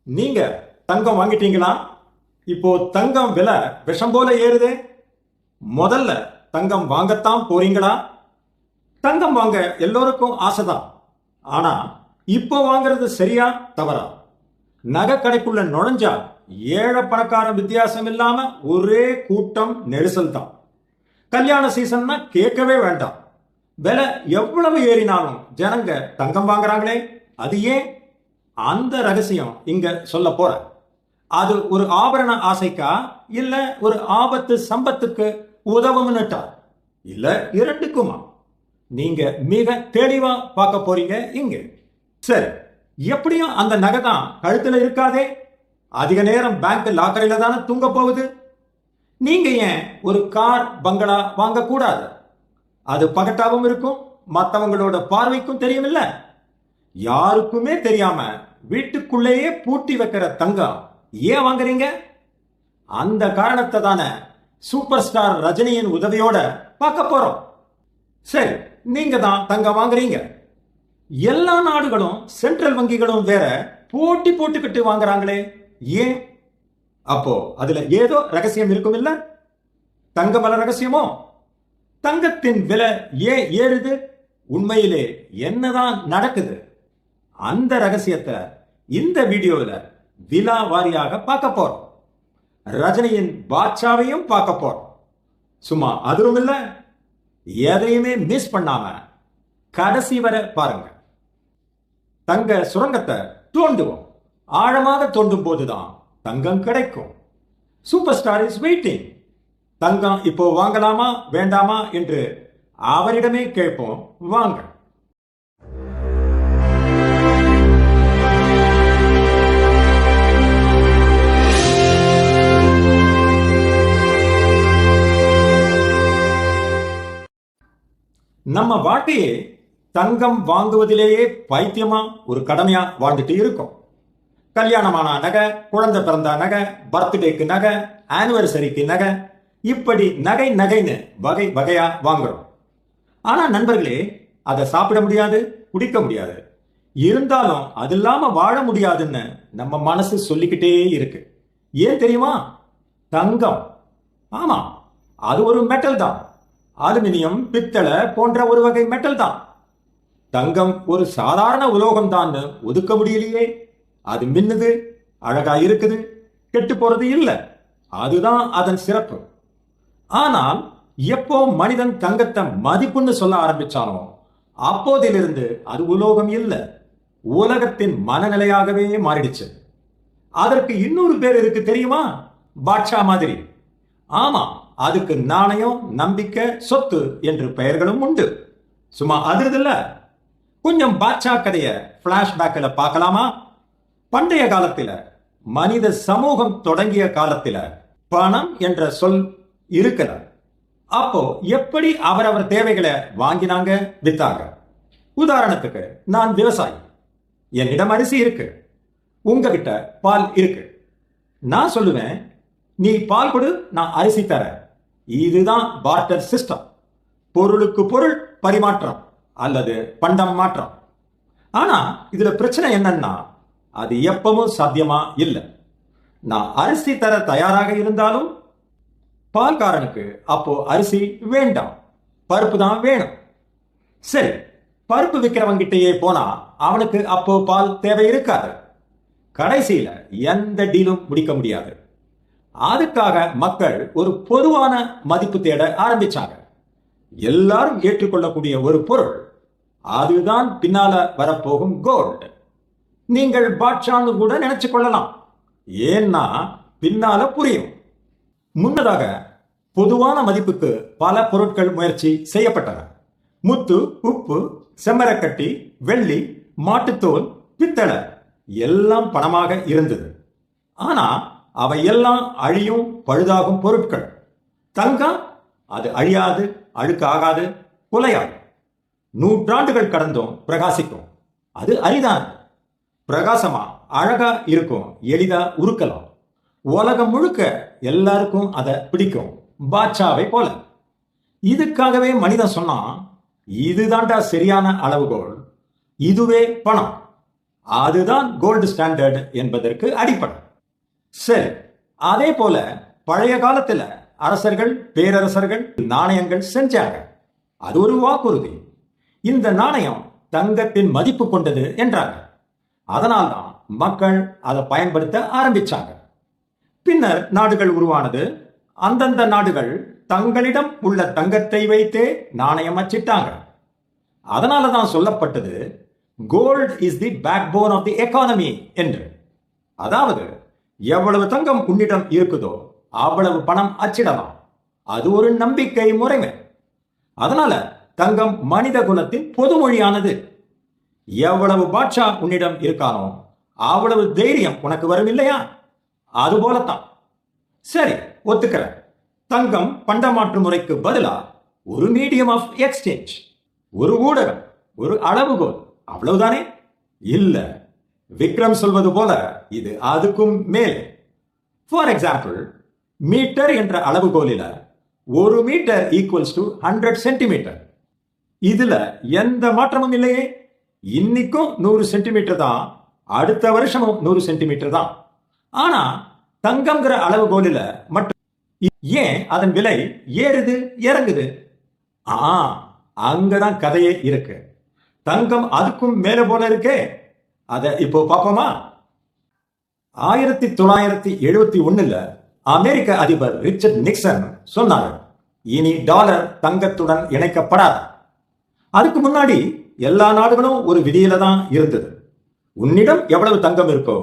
நீங்க தங்கம் வாங்கிட்டீங்களா? இப்போ தங்கம் விலை விஷம் போல ஏறுதே. முதல்ல தங்கம் வாங்கத்தான் போறீங்களா? தங்கம் வாங்க எல்லோருக்கும் ஆசைதான். ஆனா இப்போ வாங்குறது சரியா தவறா? நகை கடைக்குள்ள நுழைஞ்சா ஏழை பணக்கார வித்தியாசம் இல்லாம ஒரே கூட்டம் நெரிசல் தான். கல்யாண சீசன்னா கேட்கவே வேண்டாம். விலை எவ்வளவு ஏறினாலும் ஜனங்க தங்கம் வாங்குறாங்களே, அது ஏன்? அந்த ரகசியம் இங்க சொல்ல போற. அது ஒரு ஆபரண ஆசைக்கா, இல்ல ஒரு ஆபத்து சம்பத்துக்கு உதவும்னுட்டா, இல்ல இரண்டுக்குமா? நீங்க மிக தெளிவா பார்க்க போறீங்க இங்க. சரி, எப்படியும் அந்த நகை தான் கழுத்துல இருக்காதே. அதிக நேரம் பேங்க் லாக்கரில தானே தூங்க போகுது. நீங்க ஏன் ஒரு கார் பங்களா வாங்க கூடாது? அது பகட்டாவும் இருக்கும், மற்றவங்களோட பார்வைக்கும் தெரியும். இல்ல, யாருக்குமே தெரியாம வீட்டுக்குள்ளேயே பூட்டி வைக்கிற தங்கம் ஏன் வாங்குறீங்க? அந்த காரணத்தை தானே சூப்பர் ஸ்டார் ரஜினியின் உதவியோட பார்க்க போறோம். சரி, நீங்க தான் தங்கம் வாங்குறீங்க. எல்லா நாடுகளும் சென்ட்ரல் வங்கிகளும் வேற போட்டி போட்டுக்கிட்டு வாங்குறாங்களே, ஏன்? அப்போ அதுல ஏதோ ரகசியம் இருக்கும். இல்ல, தங்க பல ரகசியமோ? தங்கத்தின் விலை ஏன் ஏறுது? உண்மையிலே என்னதான் நடக்குது? அந்த ரகசியத்தை இந்த வீடியோல விலா வாரியாக பார்க்க போறோம். ரஜினியின் பாட்சாவையும் பார்க்க போறோம். சும்மா அதுவும் இல்ல, எதையுமே மிஸ் பண்ணாம கடைசி வரை பாருங்க. தங்க சுரங்கத்தை தோண்டுவோம். ஆழமாக தோண்டும் போதுதான் தங்கம் கிடைக்கும். Super star is waiting. தங்கம் இப்போ வாங்கலாமா வேண்டாமா என்று அவரிடமே கேட்போம். வாங்க. நம்ம வாழ்க்கையே தங்கம் வாங்குவதிலேயே பைத்தியமா ஒரு கடமையா வாழ்ந்துட்டு இருக்கோம். கல்யாணமான நகை, குழந்தை பிறந்த நகை, பர்த்டேக்கு நகை, ஆனிவர்சரிக்கு நகை, இப்படி நகை நகைன்னு வகை வகையா வாங்குறோம். ஆனா நண்பர்களே, அதை சாப்பிட முடியாது, குடிக்க முடியாது, இருந்தாலும் அது இல்லாம வாழ முடியாதுன்னு நம்ம மனசு சொல்லிக்கிட்டே இருக்கு. ஏன் தெரியுமா? தங்கம். ஆமா, அது ஒரு மெட்டல் தான். அலுமினியம், பித்தளை போன்ற ஒரு வகை மெட்டல் தான். தங்கம் ஒரு சாதாரண உலோகம் தான் ஒதுக்க முடியலையே. அது மின்னுது, அழகா இருக்குது, கெட்டு போறது இல்ல. அதுதான் அதன் சிறப்பு. ஆனால் எப்போ மனிதன் தங்கத்தை மதிப்புன்னு சொல்ல ஆரம்பிச்சானோ அப்போதிலிருந்து அது உலோகம் இல்ல, உலகத்தின் மனநிலையாகவே மாறிடுச்சு. அதற்கு இன்னொரு பேர் இருக்கு தெரியுமா? பாட்ஷா மாதிரி. ஆமா, அதுக்கு நாணயம், நம்பிக்கை, சொத்து என்று பெயர்களும் உண்டு. சும்மா அதிர்தில்ல. கொஞ்சம் பாட்ஷா கதைய பிளாஷ்பேக்ல பார்க்கலாமா? பண்டைய காலத்தில, மனித சமூகம் தொடங்கிய காலத்தில பணம் என்ற சொல் இருக்கல. அப்போ எப்படி அவரவர் தேவைகளை வாங்கினாங்க, வித்தாங்க? உதாரணத்துக்கு, நான் விவசாயி, என்னிடம் அரிசி இருக்கு, உங்ககிட்ட பால் இருக்கு. நான் சொல்லுவேன், நீ பால் கொடு, நான் அரிசி தரேன். இதுதான் பார்ட்டர் சிஸ்டம். பொருளுக்கு பொருள் பரிமாற்றம் அல்லது பண்டம் மாற்றம். ஆனா இதுல பிரச்சனை என்னன்னா, அது எப்பவும் சாத்தியமா இல்லை. நான் அரிசி தர தயாராக இருந்தாலும் பால்காரனுக்கு அப்போ அரிசி வேண்டாம், பருப்பு தான் வேணும். சரி, பருப்பு விற்கிறவங்கிட்டயே போனா அவனுக்கு அப்போ பால் தேவை இருக்காது. கடைசியில எந்த டீலும் முடிக்க முடியாது. அதுக்காக மக்கள் ஒரு பொதுவான மதிப்பு தேட ஆரம்பிச்சாங்க. எல்லாரும் ஏற்றுக்கொள்ளக்கூடிய ஒரு பொருள், அதுதான் பின்னால வரப்போகும் கோல்டு. நீங்கள் பாட்ஷான்னு கூட நினைச்சு கொள்ளலாம். ஏன்னா பின்னால புரியும். முன்னதாக பொதுவான மதிப்புக்கு பல பொருட்கள் முயற்சி செய்யப்பட்டன. முத்து, உப்பு, செம்மரக்கட்டி, வெள்ளி, மாட்டுத்தோல், பித்தளை எல்லாம் பணமாக இருந்தது. ஆனா அவை எல்லாம் அழியும், பழுதாகும் பொருட்கள். தங்கம் அது அழியாது, அழுக்காகாது, குலையாது. நூற்றாண்டுகள் கடந்தும் பிரகாசிக்கும். அது அரிதான். பிரகாசமா அழகா இருக்கும், எளிதா உருக்கலாம். உலகம் முழுக்க எல்லாருக்கும் அதை பிடிக்கும், பாட்சாவை போல. இதுக்காகவே மனிதன் சொன்னான், இதுதான்டா சரியான அளவுகோல், இதுவே பணம். அதுதான் கோல்டு ஸ்டாண்டர்ட் என்பதற்கு அடிப்படை. சரி, அதே போல பழைய காலத்துல அரசர்கள் பேரரசர்கள் நாணயங்கள் செஞ்சாங்க. அது ஒரு வாக்குறுதி. இந்த நாணயம் தங்கத்தின் மதிப்பு கொண்டது என்றாங்க. அதனால்தான் மக்கள் அதை பயன்படுத்த ஆரம்பிச்சாங்க. பின்னர் நாடுகள் உருவானது. அந்தந்த நாடுகள் தங்களிடம் உள்ள தங்கத்தை வைத்தே நாணயம் அச்சிட்டாங்க. அதனாலதான் சொல்லப்பட்டது gold is the backbone of the economy என்று. அதாவது எவ்வளவு தங்கம் உன்னிடம் இருக்குதோ அவ்வளவு பணம் அச்சிடலாம். அது ஒரு நம்பிக்கை முறைமை. அதனால தங்கம் மனித குலத்தின் பொதுமொழியானது. எவ்வளவு பாட்சா உன்னிடம் இருக்கானோ அவ்வளவு தைரியம் உனக்கு வரும் இல்லையா? அது போலத்தான். சரி, ஒத்துக்கிறேன். தங்கம் பண்டமாற்று முறைக்கு பதிலா ஒரு மீடியம் ஆஃப் எக்ஸ்சேஞ்ச், ஒரு ஊடகம், ஒரு அளவுகோல், அவ்வளவுதானே? இல்ல, விக்ரம் சொல்வது போல இது அதுக்கும் மேல். ஃபார் எக்ஸாம்பிள், மீட்டர் என்ற அளவுகோலில ஒரு மீட்டர் ஈக்குவல்ஸ் டு 100 சென்டிமீட்டர். இதுல எந்த மாற்றமும் இல்லையே. இன்னைக்கும் 100 சென்டிமீட்டர் தான், அடுத்த வருஷமும் 100 சென்டிமீட்டர் தான். ஆனா தங்கம்ங்கிற அளவுகோலில மட்டும் ஏன் அதன் விலை ஏறுது இறங்குது? அங்கதான் கதையே இருக்கு. தங்கம் அதுக்கும் மேல போல இருக்கே. அத இப்போ பார்ப்போமா? 1971 அமெரிக்க அதிபர் ரிச்சர்ட் நிக்சன் சொன்னார், இனி டாலர் தங்கத்துடன் இணைக்கப்படாது. அதுக்கு முன்னாடி எல்லா நாடுகளும் ஒரு விதியில தான் இருந்தது. உன்னிடம் எவ்வளவு தங்கம் இருக்கோ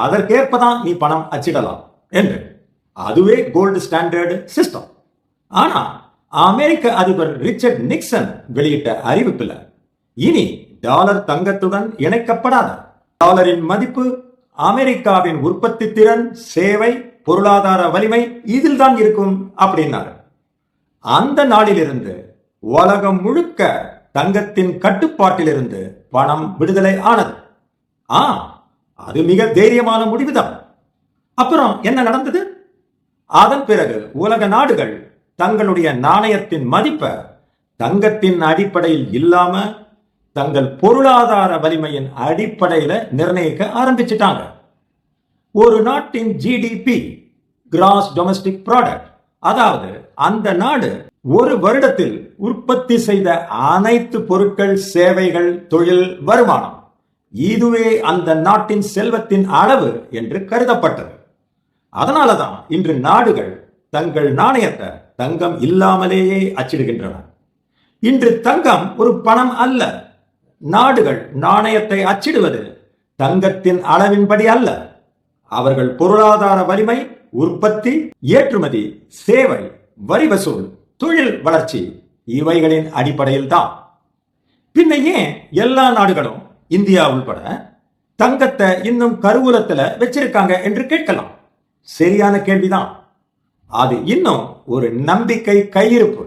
அதற்கேற்பதான் நீ பணம் அச்சிடலாம் என்று. அதுவே கோல்டு ஸ்டாண்டர்டு சிஸ்டம். ஆனா அமெரிக்க அதிபர் ரிச்சர்ட் நிக்சன் வெளியிட்ட அறிவிப்புல இனி டாலர் தங்கத்துடன் இணைக்கப்படாத. டாலரின் மதிப்பு, அமெரிக்காவின் உற்பத்தி திறன், சேவை, பொருளாதார வலிமை இதில் தான் இருக்கும் அப்படின்னாரு. அந்த நாளிலிருந்து உலகம் முழுக்க தங்கத்தின் கட்டுப்பாட்டிலிருந்து பணம் விடுதலை ஆனது. அது மிக தைரியமான முடிவுதான். அப்புறம் என்ன நடந்தது? அதன் பிறகு உலக நாடுகள் தங்களுடைய நாணயத்தின் மதிப்பை தங்கத்தின் அடிப்படையில் இல்லாம தங்கள் பொருளாதார வலிமையின் அடிப்படையில நிர்ணயிக்க ஆரம்பிச்சிட்டாங்க. ஒரு நாட்டின் ஜிடிபி, கிராஸ் டொமஸ்டிக் ப்ராடக்ட், அதாவது அந்த நாடு ஒரு வருடத்தில் உற்பத்தி செய்த அனைத்து பொருட்கள், சேவைகள், தொழில் வருமானம், இதுவே அந்த நாட்டின் செல்வத்தின் அளவு என்று கருதப்பட்டது. அதனாலதான் இன்று நாடுகள் தங்கள் நாணயத்தை தங்கம் இல்லாமலேயே அச்சிடுகின்றன. இன்று தங்கம் ஒரு பணம் அல்ல. நாடுகள் நாணயத்தை அச்சிடுவது தங்கத்தின் அளவின்படி அல்ல. அவர்கள் பொருளாதார வலிமை, உற்பத்தி, ஏற்றுமதி, சேவை, வரி வசூல், தொழில் வளர்ச்சி இவைகளின் அடிப்படையில் தான். பின்ன ஏன் எல்லா நாடுகளும், இந்தியா உள்பட, தங்கத்தை இன்னும் கருவூலத்துல வச்சிருக்காங்க என்று கேட்கலாம். சரியான கேள்விதான். அது இன்னும் ஒரு நம்பிக்கை கையிருப்பு.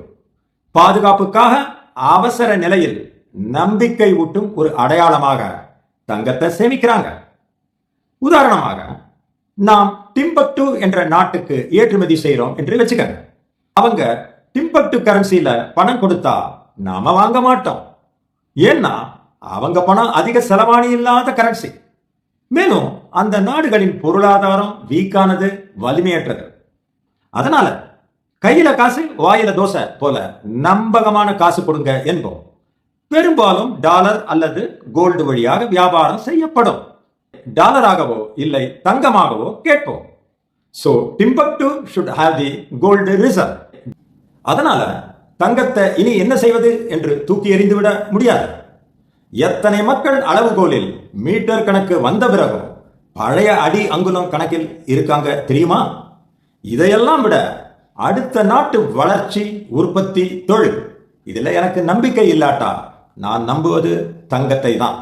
பாதுகாப்புக்காக அவசர நிலையில் நம்பிக்கை ஊட்டும் ஒரு அடையாளமாக தங்கத்தை சேமிக்கிறாங்க. உதாரணமாக, நாம் டிம்பக்டு என்ற நாட்டுக்கு ஏற்றுமதி செய்யறோம் என்று வச்சுக்கங்க. அவங்க டிம்பக்டு கரன்சில பணம் கொடுத்தா நாம வாங்க மாட்டோம். ஏன்னா அவங்க பணம் அதிக செலவாணி இல்லாத கரன்சி. மேலும் அந்த நாடுகளின் பொருளாதாரம் வீக்கானது, வலிமையற்றது. அதனால கையில காசு வாயில தோசை போல நம்பகமான காசு கொடுங்க என்போம். பெரும்பாலும் டாலர் அல்லது கோல்டு வழியாக வியாபாரம் செய்யப்படும். டாலராகவோ இல்லை தங்கமாகவோ கேட்போம். So Timbuktu should have the gold reserve. அதனால தங்கத்தை இனி என்ன செய்வது என்று தூக்கி எறிந்துவிட முடியாது. எத்தனை மக்கள் அளவுகோலில் மீட்டர் கணக்கு வந்த பிறகும் பழைய அடி அங்குலம் கணக்கில் இருக்காங்க தெரியுமா? இதையெல்லாம் விட அடுத்த நாட்டு வளர்ச்சி, உற்பத்தி, தொழில், இதுல எனக்கு நம்பிக்கை இல்லாட்டா நான் நம்புவது தங்கத்தை தான்.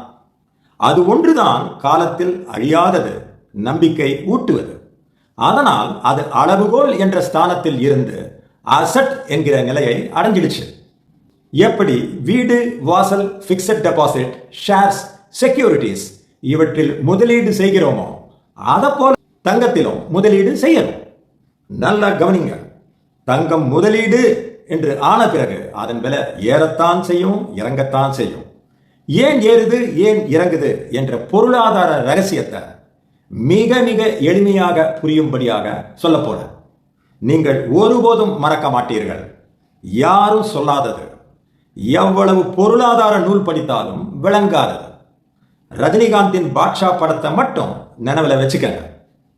அது ஒன்றுதான் காலத்தில் அழியாதது, நம்பிக்கை ஊட்டுவது. அதனால் அது அளவுகோல் என்ற ஸ்தானத்தில் இருந்து அசட் என்கிற நிலையை அடைஞ்சிடுச்சு. எப்படி வீடு, வாசல், பிக்ஸட் டெபாசிட், ஷேர்ஸ், செக்யூரிட்டிஸ் இவற்றில் முதலீடு செய்கிறோமோ அதை போல தங்கத்திலும் முதலீடு செய்யணும். நல்லா கவனிங்க. தங்கம் முதலீடு என்று ஆன பிறகு அதன் விலை ஏறத்தான் செய்யும், இறங்கத்தான் செய்யும். ஏன் ஏறுது ஏன் இறங்குது என்ற பொருளாதார ரகசியத்தை மிக மிக எளிமையாக புரியும்படியாக சொல்ல போறேன். நீங்கள் ஒருபோதும் மறக்க மாட்டீர்கள். யாரும் சொல்லாதது, எவ்வளவு பொருளாதார நூல் படித்தாலும் விளங்காதது. ரஜினிகாந்தின் பாட்ஷா படத்தை மட்டும் நினைவில் வச்சுக்கங்க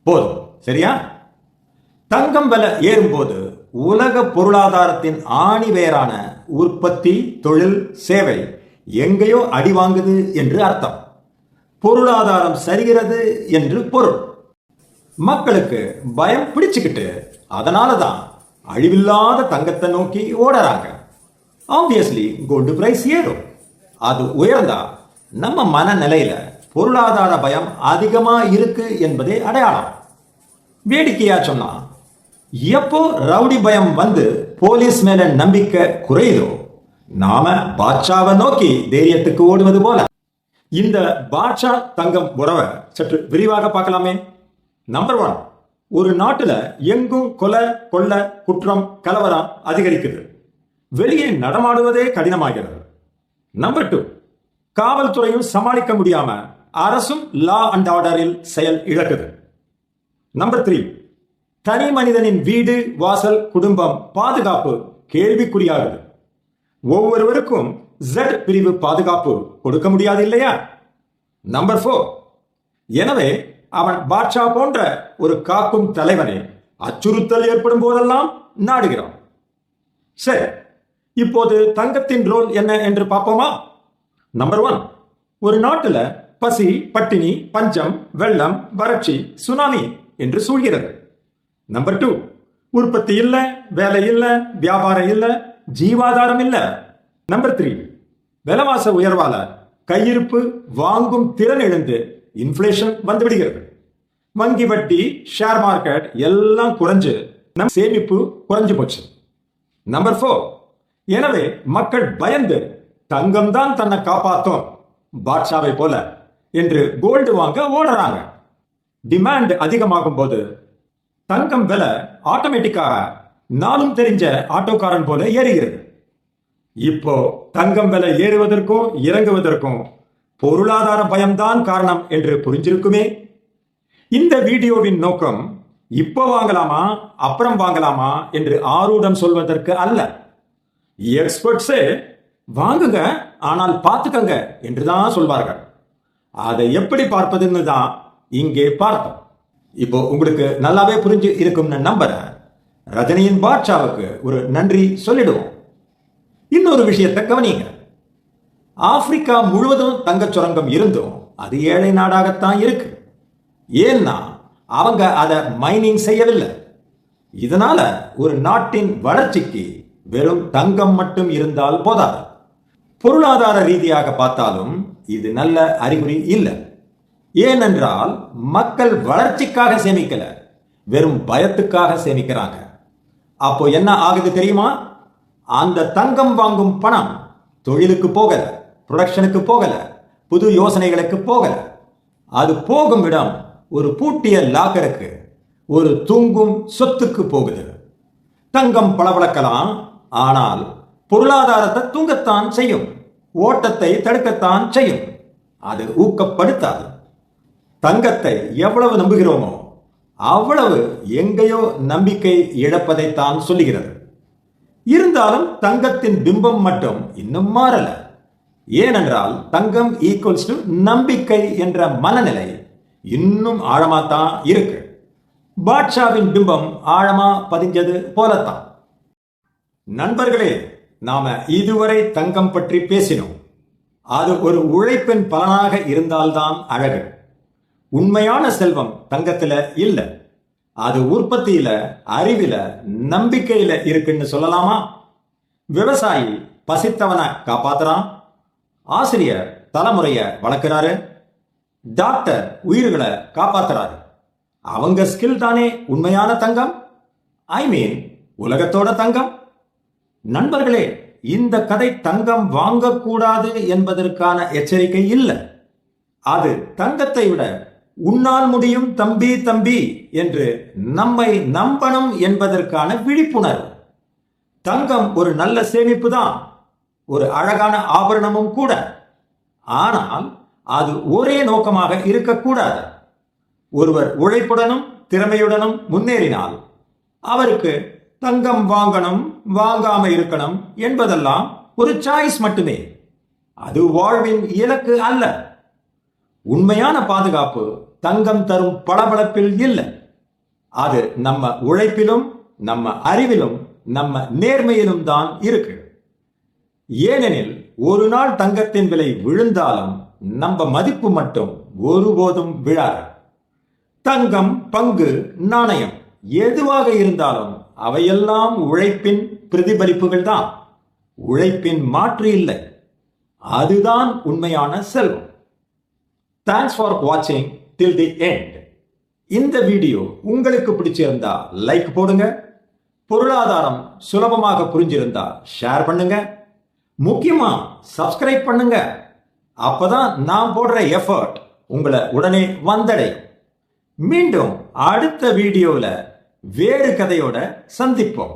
போதும். சரியா? தங்கம் விலை ஏறும்போது உலக பொருளாதாரத்தின் ஆணிவேரான உற்பத்தி, தொழில், சேவை எங்கேயோ அடி வாங்குது என்று அர்த்தம். பொருளாதாரம் சரிகிறது என்று பொருள். மக்களுக்கு பயம் பிடிச்சுக்கிட்டு அதனாலதான் அழிவில்லாத தங்கத்தை நோக்கி ஓடுறாங்க. ஆப்வியஸ்லி கோல்டு பிரைஸ் ஏறும். அது உயர்ந்தா நம்ம மனநிலையில பொருளாதார பயம் அதிகமா இருக்கு என்பதே அடையாளம். வேடிக்கையா சொன்னா, எப்போ ரவுடி பயம் வந்து போலீஸ் மேல நம்பிக்கை குறையுதோ நாம பாட்ஷாவை நோக்கி தைரியத்துக்கு ஓடுவது போல. இந்த பாட்ஷா தங்கம் உறவை சற்று விரிவாக பார்க்கலாமே. நம்பர் 1, ஒரு நாட்டுல எங்கும் கொலை, கொள்ளை, குற்றம், கலவரம் அதிகரிக்குது. வெளியே நடமாடுவதே கடினமாகிறது. நம்பர் 2, காவல்துறையும் சமாளிக்க முடியாம அரசும் லா அண்ட் ஆர்டரில் செயல் இழக்குது. நம்பர் 3, தனி மனிதனின் வீடு, வாசல், குடும்பம், பாதுகாப்பு கேள்விக்குறியாகுது. ஒவ்வொருவருக்கும் Z பிரிவு பாதுகாப்பு கொடுக்க முடியாது இல்லையா? நம்பர் 4, எனவே அவன் பாட்ஷா போன்ற ஒரு காக்கும் தலைவனை அச்சுறுத்தல் ஏற்படும் போதெல்லாம் நாடுகிறான். சரி, இப்போது தங்கத்தின் ரோல் என்ன என்று பார்ப்போமா? நம்பர் 1, ஒரு நாட்டுல பசி, பட்டினி, பஞ்சம், வெள்ளம், வறட்சி, சுனாமி என்று சூழ்கிறது. நம்பர் 2, உற்பத்தி இல்ல, வேலை இல்ல, வியாபாரம் இல்ல, ஜீவாதாரம் இல்ல. நம்பர் 3, விலைவாச உயர்வால கையிருப்பு வாங்கும் திறன் இழந்து இன்ஃப்ளேஷன் வந்துவிடுகிறது. வங்கி வட்டி, ஷேர் மார்க்கெட் எல்லாம் குறைஞ்சு நம் சேமிப்பு குறைஞ்சு போச்சு. நம்பர் 4, எனவே மக்கள் பயந்து தங்கம் தான் தன்னை காப்பாற்றும் பாட்ஷாவை போல என்று கோல்டு வாங்க ஓடுறாங்க. டிமாண்ட் அதிகமாகும் போது தங்கம் விலை ஆட்டோமேட்டிக்காக நானும் தெரிஞ்ச ஆட்டோக்காரன் போல ஏறுகிறது. இப்போ தங்கம் விலை ஏறுவதற்கும் இறங்குவதற்கும் பொருளாதார பயம்தான் காரணம் என்று புரிஞ்சிருக்குமே. இந்த வீடியோவின் நோக்கம் இப்போ வாங்கலாமா அப்புறம் வாங்கலாமா என்று ஆரூடம் சொல்வதற்கு அல்ல. எக்ஸ்பர்ட்ஸே வாங்குங்க ஆனால் பார்த்துக்கங்க என்றுதான் சொல்வார்கள். அதை எப்படி பார்ப்பதுன்னு தான் இங்கே பார்த்தோம். இப்போ உங்களுக்கு நல்லாவே புரிஞ்சு இருக்கும்னு நம்புறேன். ரஜினியின் பாட்ஷாவுக்கு ஒரு நன்றி சொல்லிடுவோம். இன்னொரு விஷயத்தை கவனிங்க. ஆப்பிரிக்கா முழுவதும் தங்கச் சுரங்கம் இருந்தும் அது ஏழை நாடாகத்தான் இருக்கு. ஏன்னா அவங்க அதை மைனிங் செய்யவில்லை. இதனால ஒரு நாட்டின் வளர்ச்சிக்கு வெறும் தங்கம் மட்டும் இருந்தால் போதாது. பொருளாதார ரீதியாக பார்த்தாலும் இது நல்ல அறிகுறி இல்லை. ஏனென்றால் மக்கள் வளர்ச்சிக்காக சேமிக்கல, வெறும் பயத்துக்காக சேமிக்கிறாங்க. அப்போ என்ன ஆகுது தெரியுமா? அந்த தங்கம் வாங்கும் பணம் தொழிலுக்கு போகல, ப்ரொடக்ஷனுக்கு போகல, புது யோசனைகளுக்கு போகல. அது போகும் இடம் ஒரு பூட்டிய லாக்கருக்கு, ஒரு தூங்கும் சொத்துக்கு போகுது. தங்கம் பளபளக்கலாம், ஆனால் பொருளாதாரத்தை தூங்கத்தான் செய்யும், ஓட்டத்தை தடுக்கத்தான் செய்யும். அது ஊக்கப்படுத்தாது. தங்கத்தை எவ்வளவு நம்புகிறோமோ அவ்வளவு எங்கேயோ நம்பிக்கை இழப்பதைத்தான் சொல்லுகிறது. இருந்தாலும் தங்கத்தின் பிம்பம் மட்டும் இன்னும் மாறல. ஏனென்றால் தங்கம் ஈக்குவல்ஸ் டு நம்பிக்கை என்ற மனநிலை இன்னும் ஆழமாத்தான் இருக்கு. பாட்ஷாவின் பிம்பம் ஆழமா பதிஞ்சது போலத்தான். நண்பர்களே, நாம இதுவரை தங்கம் பற்றி பேசினோம். அது ஒரு உழைப்பின் பலனாக இருந்தால்தான் அழகு. உண்மையான செல்வம் தங்கத்துல இல்ல, அது உற்பத்தியில, அறிவில, நம்பிக்கையில இருக்குன்னு சொல்லலாமா? விவசாயி பசித்தவனை காப்பாத்துறான், ஆசிரியர் தலைமுறைய வளர்க்கிறாரு, டாக்டர் உயிர்களை காப்பாத்துறாரு. அவங்க ஸ்கில் தானே உண்மையான தங்கம். ஐ மீன் உலகத்தோட தங்கம். நண்பர்களே, இந்த கதை தங்கம் வாங்கக்கூடாது என்பதற்கான எச்சரிக்கை இல்லை. அது தங்கத்தை விட உன்னால் முடியும் தம்பி தம்பி என்று நம்மை நம்பணும் என்பதற்கான விழிப்புணர்வு. தங்கம் ஒரு நல்ல சேமிப்பு தான், ஒரு அழகான ஆபரணமும் கூட. ஆனால் அது ஒரே நோக்கமாக இருக்கக்கூடாது. ஒருவர் உழைப்புடனும் திறமையுடனும் முன்னேறினால் அவருக்கு தங்கம் வாங்கணும் வாங்காம இருக்கணும் என்பதெல்லாம் ஒரு சாய்ஸ் மட்டுமே. அது வாழ்வின் இலக்கு அல்ல. உண்மையான பாதுகாப்பு தங்கம் தரும் பளபளப்பில் இல்லை. அது நம்ம உழைப்பிலும் நம்ம அறிவிலும் நம்ம நேர்மையிலும் தான் இருக்கு. ஏனெனில் ஒரு நாள் தங்கத்தின் விலை விழுந்தாலும் நம்ம மதிப்பு மட்டும் ஒருபோதும் விழாது. தங்கம், பங்கு, நாணயம் எதுவாக இருந்தாலும் அவையெல்லாம் உழைப்பின் பிரதிபலிப்புகள் தான். உழைப்பின் மாற்று இல்லை. அதுதான் உண்மையான செல்வம். தேங்க்ஸ் ஃபார் வாட்சிங் டில் தி எண்ட். இந்த வீடியோ உங்களுக்கு பிடிச்சிருந்தா லைக் போடுங்க. பொருளாதாரம் சுலபமாக புரிஞ்சிருந்தா ஷேர் பண்ணுங்க. முக்கியமா சப்ஸ்கிரைப் பண்ணுங்க. அப்பதான் நான் போடுற எஃபர்ட் உங்களை உடனே வந்தடையும். மீண்டும் அடுத்த வீடியோல வேறு கதையோட சந்திப்போம்.